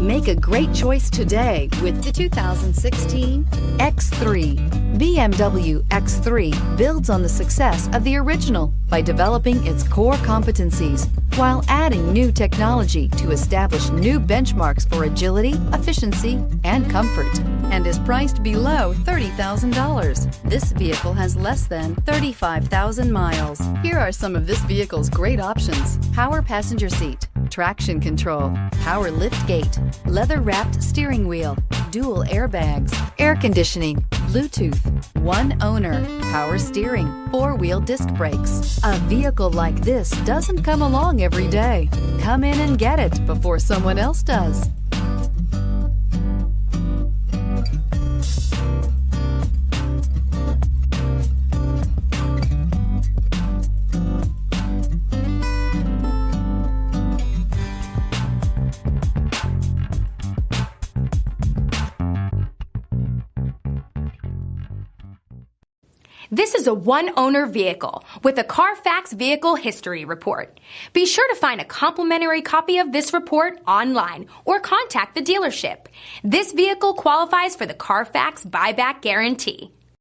Make a great choice today with the 2016 X3. BMW X3 builds on the success of the original by developing its core competencies while adding new technology to establish new benchmarks for agility, efficiency, and comfort, and is priced below $30,000. This vehicle has less than 35,000 miles. Here are some of this vehicle's great options: power passenger seat, traction control, power liftgate, leather-wrapped steering wheel, dual airbags, air conditioning, Bluetooth, one owner, power steering, four-wheel disc brakes. A vehicle like this doesn't come along every day. Come in and get it before someone else does. This is a one-owner vehicle with a CARFAX Vehicle History Report. Be sure to find a complimentary copy of this report online or contact the dealership. This vehicle qualifies for the CARFAX Buyback Guarantee.